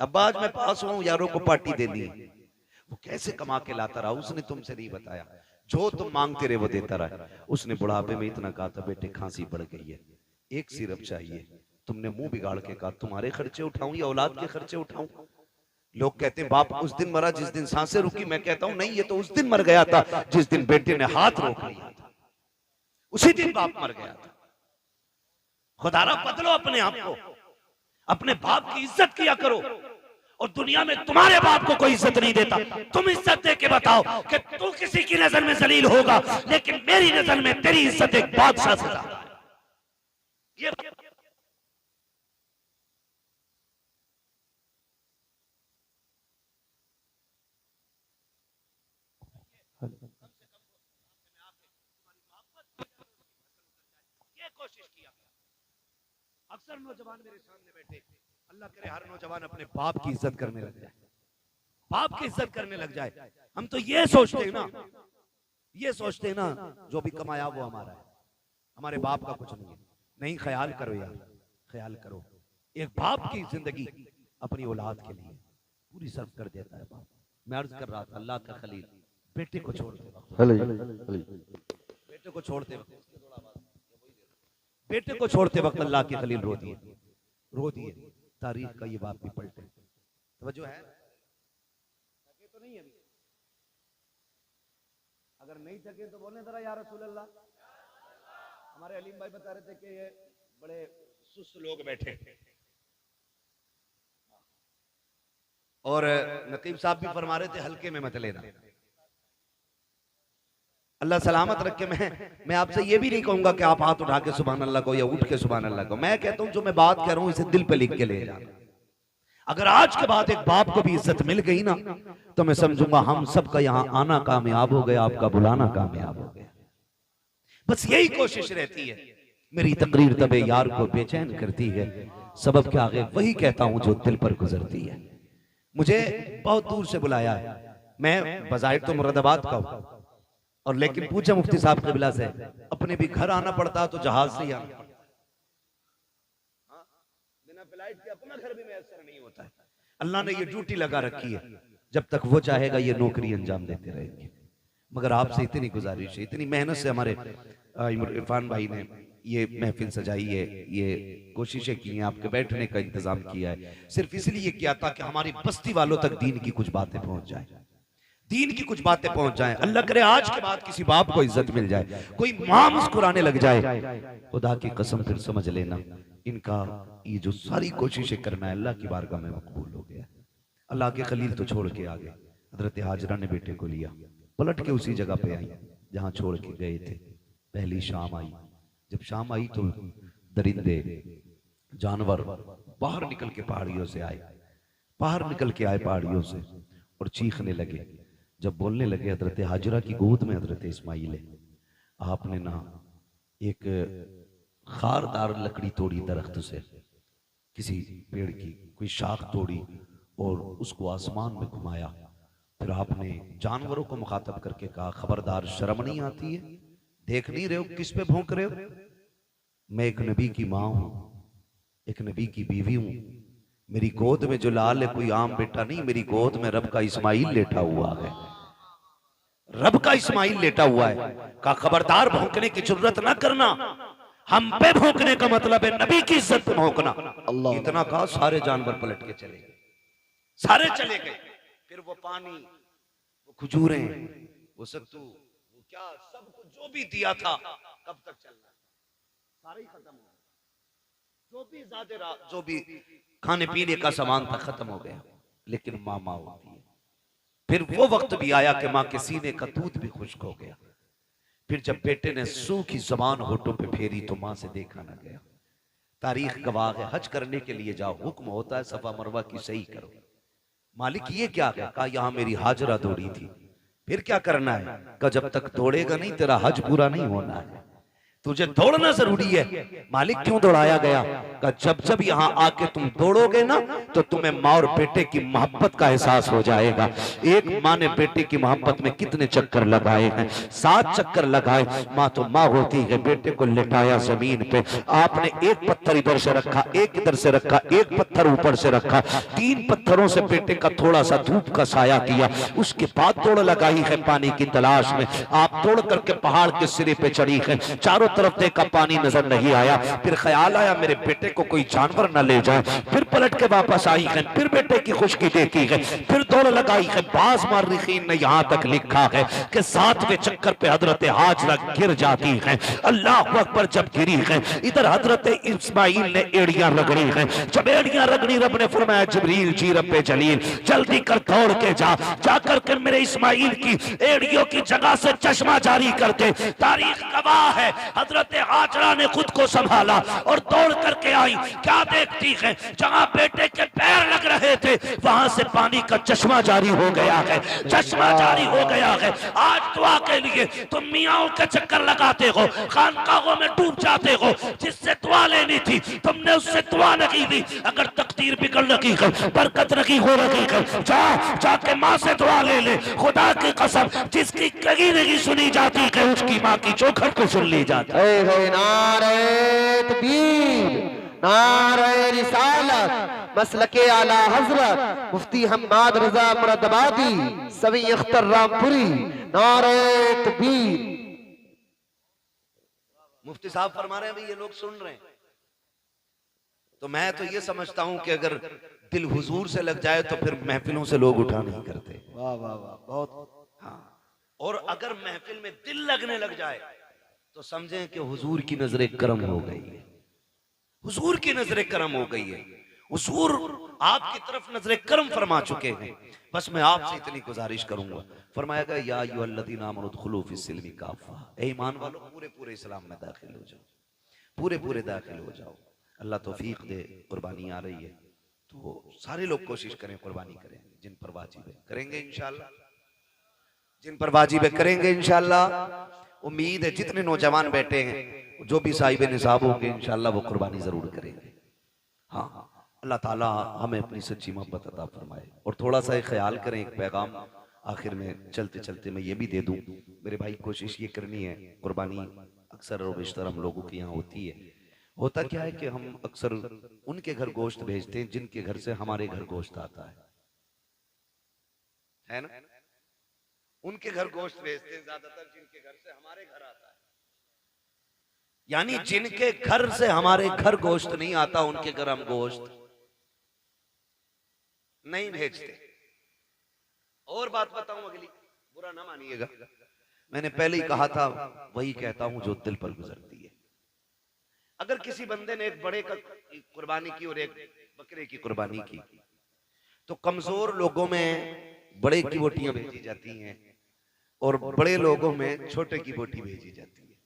अब्बा आज मैं पास हुआ हूं, यारों को पार्टी देनी है। वो कैसे कमा के लाता रहा उसने तुमसे नहीं बताया। जो तुम मांगते रहे वो देता रहा। उसने बुढ़ापे में इतना कहा था, बेटे खांसी बढ़ गई है, एक सिरप चाहिए। तुमने मुंह बिगाड़ के कहा तुम्हारे खर्चे उठाऊं या औलाद के खर्चे उठाऊं? लोग कहते हैं बाप उस दिन मरा जिस दिन सांसें रुकी। मैं कहता हूं नहीं, ये तो उस दिन मर गया था जिस दिन बेटे ने हाथ रोक लिया था, उसी दिन बाप मर गया था। खुदारा बदलो अपने आप को, अपने बाप की इज्जत किया करो। और दुनिया में तुम्हारे बाप को कोई इज्जत नहीं देता, तुम इज्जत दे के बताओ कि तू किसी की नजर में जलील होगा, लेकिन मेरी नजर में तेरी इज्जत एक बादशाह से ज्यादा है। ये कोशिश किया। अक्सर नौजवान मेरे सामने बैठे, अल्लाह करे हर नौजवान अपने बाप की इज्जत करने लग जाए, बाप की इज्जत करने लग जाए। हम तो ये सोचते हैं ना, ये सोचते हैं ना जो भी कमाया वो हमारा है, हमारे बाप का कुछ नहीं है। नहीं, ख्याल करो यार, ख्याल करो। एक बाप की जिंदगी अपनी औलाद के लिए पूरी सर्व कर देता है बाप। मैं अर्ज कर रहा था, अल्लाह का खलील बेटे को छोड़ते वक्त, बेटे को छोड़ते वक्त, बेटे को छोड़ते वक्त अल्लाह के खलील रो दिए, रो दिए। तारीख का ये बाप भी पलटे। तवज्जो है? थके तो नहीं है? अगर नहीं थके तो बोले जरा या रसूल अल्लाह। हमारे अलीम भाई बता रहे थे कि ये बड़े सुस्त लोग बैठे, और नकीब साहब भी फरमा रहे थे हल्के में मत लेना। अल्लाह सलामत रखे। मैं आपसे ये भी नहीं कहूंगा कि आप हाथ उठा के सुभान अल्लाह को या उठ के सुभान अल्लाह को। मैं कहता हूं जो मैं बात कह रहा हूं इसे दिल पे लिख के ले जाना। अगर आज के बाद एक बाप को भी इज्जत मिल गई ना, तो मैं समझूंगा हम सबका यहाँ आना कामयाब हो गया, आपका बुलाना कामयाब हो गया। बस यही कोशिश रहती है। मेरी तकरीर तबे यार को बेचैन करती है, सबब के आगे वही कहता हूं जो दिल पर गुजरती है। मुझे बहुत दूर से बुलाया है, मैं बजाहिर तो मुरादाबाद का हूं, और लेकिन पूछा मुफ्ती साहब क़िबला से, अपने भी घर आना पड़ता तो जहाज से ही आना पड़ता, बिना फ्लाइट के अपना घर भी मैसर नहीं होता है। अल्लाह ने ये ड्यूटी लगा रखी है, जब तक वो चाहेगा ये नौकरी अंजाम देते रहेंगे। मगर आपसे इतनी गुजारिश है, इतनी मेहनत से हमारे इरफान भाई ने ये महफिल सजाई है, ये कोशिशें की हैं, आपके बैठने का इंतजाम किया है, सिर्फ इसलिए किया था कि हमारी बस्ती वालों तक दीन की कुछ बातें पहुंच जाए, दीन की कुछ बातें पहुंच जाएं। अल्लाह करे आज के बाद किसी बाप को इज्जत मिल जाए, कोई मां मुस्कुराने लग जाए, खुदा की कसम फिर समझ लेना इनका ये जो सारी कोशिशें करना है अल्लाह की बारगाह में मकबूल हो गया। अल्लाह के खलील तो छोड़ के आ गए, हजरत हाजरा ने बेटे को लिया, पलट के उसी जगह पे आई जहां छोड़ के गए थे। पहली शाम आई, जब शाम आई तो दरिंदे जानवर बाहर निकल के पहाड़ियों से आए, बाहर निकल के आए पहाड़ियों से और चीखने लगे। जब बोलने लगे, हजरत हाजरा की गोद में हजरत इस्माइल है। आपने ना एक खारदार लकड़ी तोड़ी दरख्त से, किसी पेड़ की कोई शाख तोड़ी और उसको आसमान में घुमाया। फिर आपने जानवरों को मुखातब करके कहा, खबरदार शर्म नहीं आती है? देख नहीं रहे हो किस पे भौंक रहे हो? मैं एक नबी की माँ हूं, एक नबी की बीवी हूं। मेरी गोद में जो लाल है कोई आम बेटा नहीं, मेरी गोद में रब का इस्माइल लेटा हुआ है, रब का इस्माइल लेटा हुआ है। का खबरदार भौंकने की जरूरत ना करना, हम पे भौंकने का मतलब है नबी की इज्जत पे भौंकना। इतना कहा, सारे जानवर पलट के चले गए, सारे चले गए। फिर वो पानी, वो खजूरें, वो सत्तू, वो क्या सब कुछ जो भी दिया था, कब तक चलना, सारे ही खत्म हो गए। जो भी ज्यादा जो भी खाने पीने का सामान था खत्म हो गया। लेकिन माँ माँ होती है। फिर वो वक्त भी आया कि माँ के सीने का दूध भी खुश्क हो गया। फिर जब बेटे ने सूखी जबान होठों पे फेरी तो माँ से देखा ना गया। तारीख गवाह है, हज करने के लिए जाओ, हुक्म होता है सफा मरवा की सही करो। मालिक ये क्या है? कहा यहाँ मेरी हाजरा दौड़ी थी। फिर क्या करना है? कहा जब तक दौड़ेगा नहीं तेरा हज पूरा नहीं होना है, तुझे दौड़ना जरूरी है। मालिक क्यों दौड़ाया गया? कहा जब जब यहाँ आके तुम दौड़ोगे ना तो तुम्हें माँ और बेटे की मोहब्बत का एहसास हो जाएगा। एक माँ ने बेटे की मोहब्बत में कितने चक्कर लगाए हैं, 7 चक्कर लगाए। माँ तो माँ होती है। बेटे को लेटाया जमीन पे, आपने एक पत्थर इधर से रखा, एक इधर से रखा, एक पत्थर ऊपर से रखा, 3 पत्थरों से बेटे का थोड़ा सा धूप का साया किया। उसके बाद दौड़ लगाई है पानी की तलाश में। आप दौड़ करके पहाड़ के सिरे पे चढ़ी है, चारों तरफ देखा, पानी नजर नहीं आया। फिर ख्याल आया मेरे बेटे को कोई जानवर न ले जाए। फिर पलट के वापस आई है, फिर बेटे की खुशकी देखी है, फिर दौड़ लगाई है। बाज मार्रिखीन ने यहाँ तक लिखा है कि 7वें चक्कर पे हजरत हाजरा गिर जाती है। अल्लाह अकबर, जब गिरी है इधर हजरत इस्माइल ने एड़ियां रगड़ी है। जब एड़ियां रगड़ी, रब ने फरमाया जिब्रील जी रब्बे जलील जल्दी कर दौड़ के जाकर के मेरे इस्माइल की एड़ियों की जगह से चश्मा जारी कर दे। तारीख गवाह है, हजरत हाजरा ने खुद को संभाला और दौड़ करके आई। क्या देखती है, जहां बेटे के पैर लग रहे थे वहां से पानी का चश्मा जारी हो गया है, चश्मा जारी हो गया है। आज दुआ के लिए तुम मियाओं के चक्कर लगाते हो, खानकाहों में डूब जाते हो। जिससे दुआ लेनी थी तुमने उससे दुआ नहीं ली। अगर तकदीर बिगड़ रही है, बरकत नहीं हो रही है, जाके माँ से दुआ ले ले। खुदा की कसम, जिसकी कहीं नहीं सुनी जाती है उसकी माँ की चौखट को सुन ली जाती है। नारे तकबीर, नारे रिसालत, मसलके आला हजरत मुफ्ती हम्माद रजा मुरादाबादी सवी अख्तर रामपुरी। नारे तकबीर। मुफ्ती साहब फरमा रहे हैं भाई ये लोग सुन रहे हैं, तो मैं तो ये समझता हूं कि अगर दिल हुजूर से लग जाए तो फिर महफिलों से लोग उठा नहीं करते। वाह वाह वाह, बहुत। हाँ, और अगर महफिल में दिल लगने लग जाए तो समझें कि हुजूर की नजर करम हो गई है, हुजूर की नजर करम हो गई है। हुजूर आपकी तरफ नजर करम फरमा चुके हैं। बस मैं आपसे इतनी गुजारिश करूंगा, फरमाया गया या अय्युहल्लज़ीना आमनू उदखुलू फिस्सिल्मी काफ़ा, ए ईमान वालों पूरे पूरे इस्लाम में दाखिल हो जाओ, पूरे पूरे दाखिल हो जाओ। अल्लाह तौफीक दे। कुर्बानी आ रही है तो सारे लोग कोशिश करें, कुर्बानी करें। जिन पर वाजिब है करेंगे इंशाअल्लाह, जिन पर वाजिब है करेंगे इंशाअल्लाह। उम्मीद है जितने नौजवान बैठे हैं, जो भी साहिब निसाब होंगे इंशाअल्लाह वो कुर्बानी जरूर करेंगे। हाँ, अल्लाह ताला हमें अपनी सच्ची मोहब्बत अता फरमाए। और थोड़ा सा ख्याल करें, एक पैगाम आखिर में चलते चलते मैं ये भी दे दूं मेरे भाई, कोशिश ये करनी है, कुर्बानी अक्सर और बेशतर हम लोगों के यहाँ होती है। होता क्या है कि हम अक्सर उनके घर गोश्त भेजते हैं जिनके घर से हमारे घर गोश्त आता है ना। उनके घर गोश्त भेजते हैं ज्यादातर जिनके घर से हमारे घर आता है, यानी जिनके घर से हमारे घर गोश्त नहीं आता उनके घर हम गोश्त नहीं भेजते। और बात बताऊं अगली, बुरा ना मानिएगा, मैंने पहले ही कहा था, वही कहता हूं जो दिल पर गुजरती है। अगर किसी बंदे ने एक बड़े का कुर्बानी की और एक बकरे की कुर्बानी की, तो कमजोर लोगों में बड़े की बोटियां भेजी जाती हैं और बड़े लोगों में छोटे की बोटी भेजी जाती है।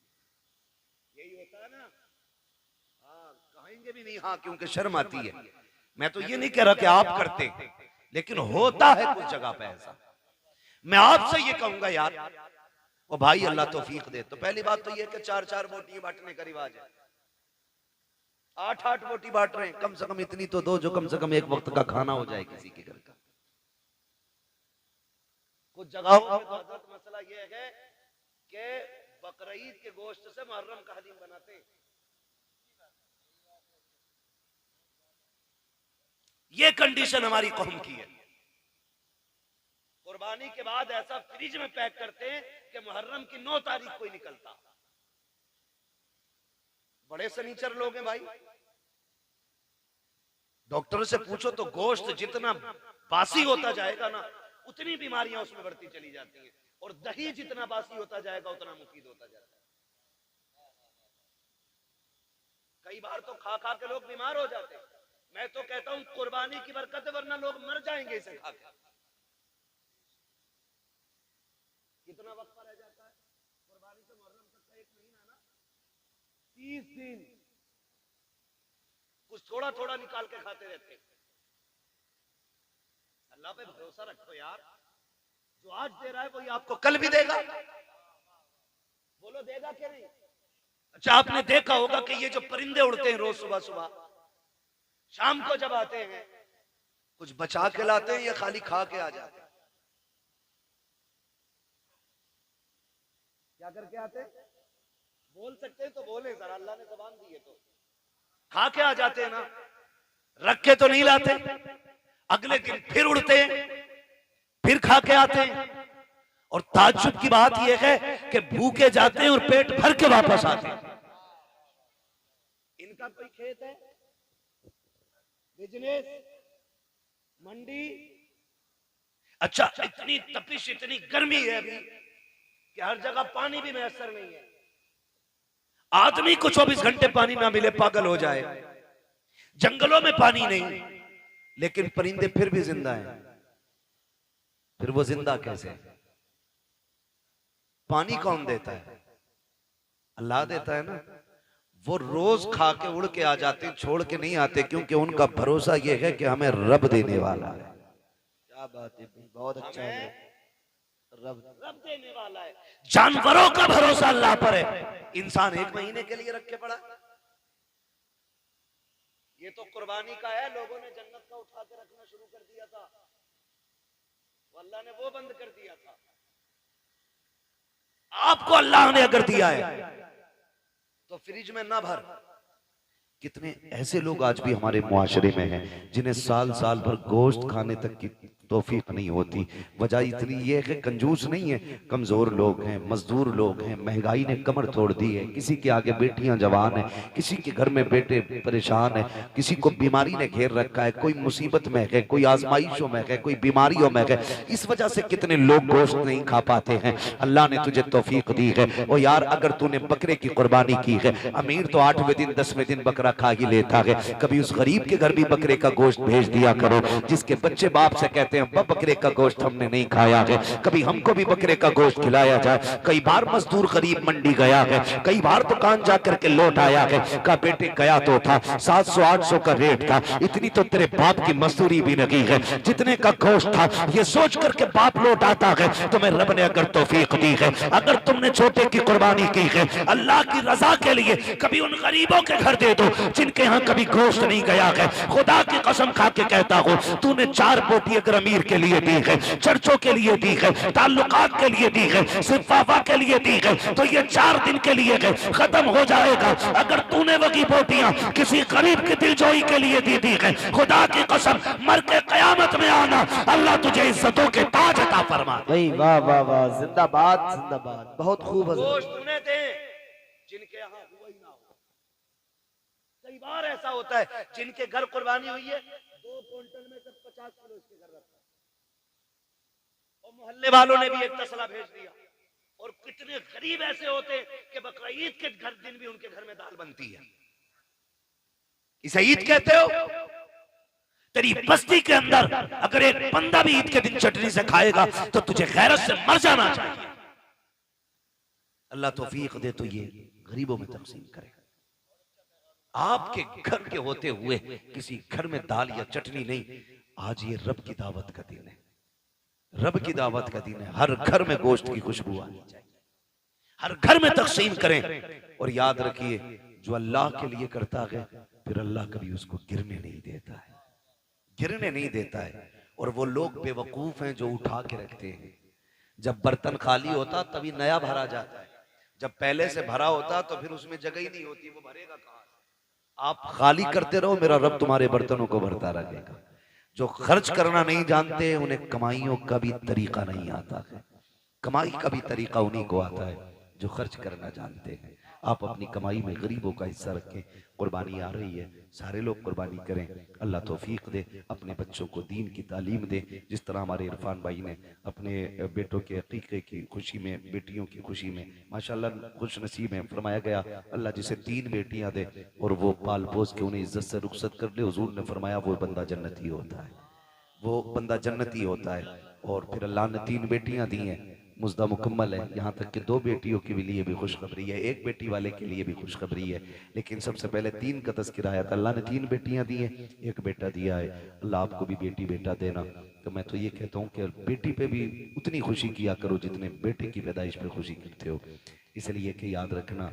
यही होता है ना। हाँ, कहेंगे भी नहीं हाँ, क्योंकि शर्म आती है। मैं तो ये नहीं कह रहा कि आप करते, लेकिन होता है कुछ जगह पे ऐसा। मैं आपसे ये कहूंगा यार, वो भाई अल्लाह तौफीक दे। तो पहली बात तो ये कि 4-4 बोटियां बांटने का रिवाज है, 8-8 बोटी बांट रहे हैं, कम से कम इतनी तो दो जो कम से कम एक वक्त का खाना हो जाए किसी के घर का। कुछ जगहों पे तो हजरत मसला ये है कि बकरीद के गोश्त से मुहर्रम का हलीम बनाते हैं। ये कंडीशन हमारी कौम की है। कुर्बानी के बाद ऐसा फ्रिज में पैक करते हैं कि मुहर्रम की 9 तारीख को ही निकलता। बड़े सनीचर लोग हैं भाई। डॉक्टर से पूछो तो गोश्त जितना बासी होता जाएगा ना, उतनी बीमारियां उसमें बढ़ती चली जाती हैं, और दही जितना बासी होता जाएगा उतना मुफीद होता जाता है। कई बार तो खा खा के लोग बीमार हो जाते हैं। मैं तो कहता हूं कुर्बानी की बरकत है, वरना लोग मर जाएंगे इसे खा के। कितना वक्त रह जाता है कुर्बानी से मुहर्रम तक का? 1 महीना ना, 30 दिन कुछ थोड़ा थोड़ा निकाल के खाते रहते। अल्लाह पे भरोसा रखो यार, जो आज दे रहा है वही आपको कल भी देगा। बोलो देगा क्या नहीं? अच्छा, आपने देखा होगा कि ये जो परिंदे उड़ते हैं रोज सुबह सुबह, शाम को जब आते हैं कुछ बचा के लाते हैं या खाली खा के आ जाते हैं? क्या करके आते हैं? बोल सकते हैं तो बोले जरा, अल्लाह ने ज़बान दी है तो। खा के आ जाते हैं ना, रख के तो नहीं लाते। अगले दिन फिर उड़ते हैं, फिर खा के आते हैं। और ताज्जुब की बात यह है कि भूखे जाते हैं और पेट भर के वापस आते हैं। का कोई खेत है, बिजनेस, मंडी। अच्छा, इतनी तपिश, इतनी गर्मी है अभी कि हर जगह पानी भी मैसर नहीं है। आदमी को 24 घंटे पानी ना मिले पागल हो जाए। जंगलों में पानी नहीं, लेकिन परिंदे फिर भी जिंदा हैं। फिर वो जिंदा कैसे? पानी कौन देता है? अल्लाह देता है ना। वो रोज खा के उड़ के आ जाते, छोड़ के नहीं आते, क्योंकि उनका भरोसा ये है कि हमें रब देने वाला है। क्या बात है, बहुत अच्छा है। रब देने वाला है। जानवरों का भरोसा अल्लाह पर है। इंसान 1 महीने के लिए रख के पड़ा। ये तो कुर्बानी का है। लोगों ने जन्नत का उठा के रखना शुरू कर दिया था, अल्लाह ने वो बंद कर दिया था। आपको अल्लाह ने अगर दिया है तो फ्रिज में ना भर। कितने ऐसे लोग आज भी हमारे मुआशरे में हैं जिन्हें साल साल भर गोश्त खाने तक की तौफीक नहीं होती। वजह इतनी ये है कि कंजूस नहीं है, कमजोर लोग हैं, मजदूर लोग हैं, महंगाई ने कमर तोड़ दी है। किसी के आगे बेटियां जवान हैं, किसी के घर में बेटे परेशान है, किसी को बीमारी ने घेर रखा है, कोई मुसीबत में है, कोई आजमाइशों में है, कोई बीमारियों में है। इस वजह से कितने लोग गोश्त नहीं खा पाते हैं। अल्लाह ने तुझे तौफीक दी है। और यार, अगर तूने बकरे की कुर्बानी की है, अमीर तो 8वें दिन 10वें दिन बकरा खा ही लेता है, कभी उस गरीब के घर भी बकरे का गोश्त भेज दिया करो, जिसके बच्चे बाप से कहते हैं अब्बा बकरे का गोश्त हमने नहीं खाया है, कभी हमको भी बकरे का गोश्त खिलाया जाए। कई बार मजदूर गरीब मंडी गया है, कई बार दुकान जाकर के लौट आया है, का बेटे गया तो था 700-800 का रेट था, इतनी तो तेरे बाप की मजदूरी भी नहीं है, जितने का गोश्त था ये सोच करके बाप लौट आता है। तुम्हें रब ने अगर तौफीक दी है, अगर तुमने छोटे की कुर्बानी की है अल्लाह की रजा के लिए, कभी उन गरीबों के घर दे दो जिनके यहाँ कभी गोश्त नहीं गया है। खुदा की कसम खा के कहता हूँ, तूने 4 बोटी अगर अमीर के लिए दी है, चर्चों के लिए दी है, ताल्लुकात के लिए दी है, सिर्फ वाफा के लिए दी है, तो ये 4 दिन के लिए है, खत्म हो जाएगा। अगर तूने वही बोटियां किसी गरीब की दिलजोई के लिए दी है, खुदा की कसम मर के कयामत में आना, अल्लाह तुझे इज्जतों के ताज अता फरमा। भाई वाह वाह वाह, जिंदाबाद जिंदाबाद, बहुत खूब हज़रत। गोश्त उन्हें दे जिनके यहाँ हुआ ही ना हो। कई बार ऐसा होता है जिनके घर कुर्बानी हुई है, 2 क्विंटल में से 50 किलो इसके घर रखा, और मोहल्ले वालों ने भी एक तसला भेज दिया। और कितने गरीब ऐसे होते हैं कि बकरा ईद के घर दिन भी उनके घर में दाल बनती है। इसे ईद कहते हो? तेरी बस्ती के अंदर अगर एक बंदा भी ईद के दिन चटनी से खाएगा तो तुझे गैरत से मर जाना चाहिए। अल्लाह तौफीक दे तो ये गरीबों में तकसीम करेगा। आपके घर के होते हुए किसी घर में दाल या चटनी नहीं। आज ये रब की दावत का दिन है, रब की दावत का दिन है। हर घर में गोश्त की खुशबू आनी चाहिए, हर घर में तकसीम करें। और याद रखिए, जो अल्लाह के लिए करता है फिर अल्लाह कभी उसको गिरने नहीं देता है, गिरने नहीं देता है। और वो लोग बेवकूफ हैं जो उठा के रखते हैं। जब बर्तन खाली होता तभी नया भरा जाता है, जब पहले से भरा होता तो फिर उसमें जगह ही नहीं होती, वो भरेगा कहां? आप खाली करते रहो, मेरा रब तुम्हारे बर्तनों को भरता रहेगा। जो खर्च करना नहीं जानते उन्हें कमाइयों का भी तरीका नहीं आता है। कमाई का भी तरीका उन्हीं को आता है जो खर्च करना जानते हैं। आप अपनी कमाई में गरीबों का हिस्सा रखें। कुर्बानी आ रही है, सारे लोग कुर्बानी करें। अल्लाह तौफीक दे, अपने बच्चों को दीन की तालीम दे। जिस तरह हमारे इरफान भाई ने अपने बेटों के अकीक़े की खुशी में, बेटियों की खुशी में माशाल्लाह खुश नसीब है। फरमाया गया अल्लाह जिसे 3 बेटियां दे और वो पाल पोस के उन्हें इज्जत से रुखसत कर ले, हुजूर ने फरमाया वो बंदा जन्नती होता है, वो बंदा जन्नती होता है। और फिर अल्लाह ने 3 बेटियां दी हैं, मुज्दा मुकम्मल है। यहाँ तक कि 2 बेटियों के लिए भी खुशखबरी है, 1 बेटी वाले के लिए भी खुशखबरी है। लेकिन सबसे पहले 3 का तज़किरा आया था। अल्लाह ने 3 बेटियां दी हैं, 1 बेटा दिया है। अल्लाह आपको भी बेटी बेटा देना। तो मैं तो ये कहता हूँ कि बेटी पे भी उतनी खुशी किया करो जितने बेटे की पैदाइश पे खुशी करते हो। इसलिए कि याद रखना,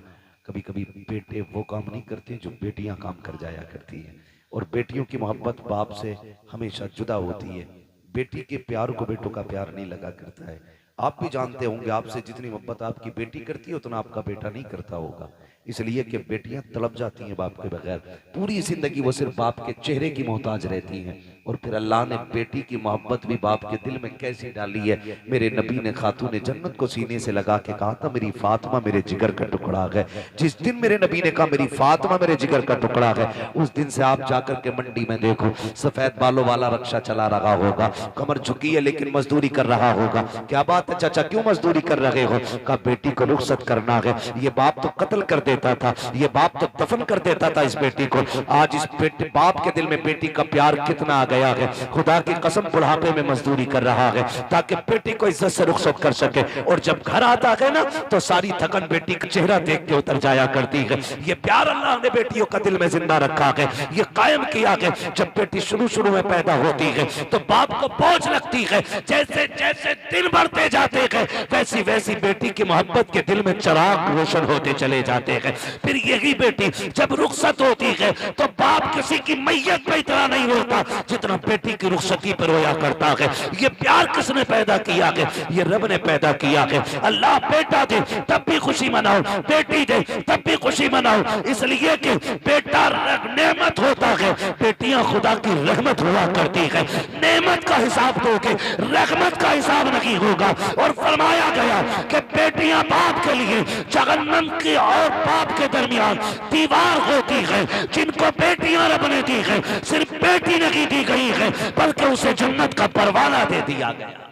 कभी कभी बेटे वो काम नहीं करते जो बेटियां काम कर जाया करती हैं। और बेटियों की मोहब्बत बाप से हमेशा जुदा होती है। बेटी के प्यार को बेटों का प्यार नहीं लगा करता है। आप भी जानते होंगे, आपसे जितनी मोहब्बत आपकी बेटी करती है उतना आपका बेटा नहीं करता होगा। इसलिए कि बेटियां तड़प जाती हैं बाप के बगैर, पूरी जिंदगी वो सिर्फ बाप के चेहरे की मोहताज रहती हैं। और फिर अल्लाह ने बेटी की मोहब्बत भी बाप के दिल में कैसी डाली है। मेरे नबी ने खातून जन्नत को सीने से लगा के कहा था, मेरी फातिमा मेरे जिगर का टुकड़ा है। जिस दिन मेरे नबी ने कहा मेरी फातिमा मेरे जिगर का टुकड़ा है, उस दिन से आप जाकर के मंडी में देखो, सफेद बालों वाला रक्षा चला रहा होगा, कमर झुकी है लेकिन मजदूरी कर रहा होगा। क्या बात है चाचा, क्यों मजदूरी कर रहे हो? कहा बेटी को रुखसत करना है। ये बाप तो कत्ल कर देता था, ये बाप तो दफन कर देता था इस बेटी को। आज इस बेटे बाप के दिल में बेटी का प्यार कितना आ गया है। खुदा की कसम बुढ़ापे में मजदूरी कर रहा है ताकि बेटी को इज्जत से रुखसत कर सके। और जब घर आता है ना तो सारी थकन बेटी का चेहरा देख के उतर जाया करती है। ये प्यार अल्लाह ने बेटियों का दिल में जिंदा रखा है, ये कायम किया है। जब बेटी शुरू में पैदा होती है तो बाप को बोझ लगती है, जैसे जैसे दिन बढ़ते जाते हैं वैसी वैसी बेटी की मोहब्बत के दिल में चिराग रोशन होते चले जाते हैं। फिर यही बेटी जब रुखसत होती है तो बाप किसी की मैयत पे इतना नहीं रोता जितना बेटी की रुखसती पर रोया करता है। ये प्यार किसने पैदा किया है? ये रब ने पैदा किया है। अल्लाह बेटा दे तब भी खुशी मनाओ, बेटी दे तब भी खुशी मनाओ, इसलिए कि बेटा नेमत होता है, बेटियां खुदा की रहमत हुआ करती है। नेमत का हिसाब दोगे, रहमत का हिसाब नहीं होगा। और फरमाया गया कि बेटियां बाप के लिए जहन्नम की और बाप के दरमियान दीवार होती है। जिनको बेटियां रब ने दी है, सिर्फ बेटी नहीं दी गई है बल्कि उसे जन्नत का परवाना दे दिया गया।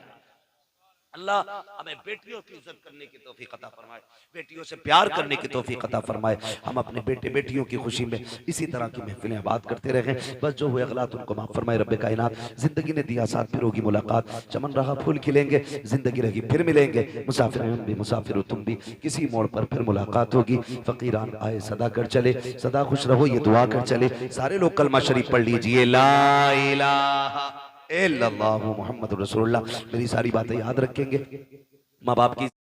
अल्लाह हमें बेटियों की इज्जत करने की तौफीक अता फरमाए, बेटियों से प्यार करने की तौफीक अता फरमाए। हम अपने बेटे बेटियों की खुशी में इसी तरह की महफिलें बात करते रहें। बस जो हुए अगलात उनको माफ फरमाए रब्बे कायनात। जिंदगी ने दिया साथ, फिर होगी मुलाकात, चमन रहा फूल खिलेंगे, जिंदगी रही फिर मिलेंगे। मुसाफिर हम भी मुसाफिर तुम भी, किसी मोड़ पर फिर मुलाकात होगी। फकीरान आए सदा कर चले, सदा खुश रहो ये दुआ कर चले। सारे लोग कलमा शरीफ पढ़ लीजिए, ला इलाहा इल्लल्लाहु मुहम्मदुर रसूलुल्लाह। मेरी सारी बातें याद रखेंगे। माँ बाप की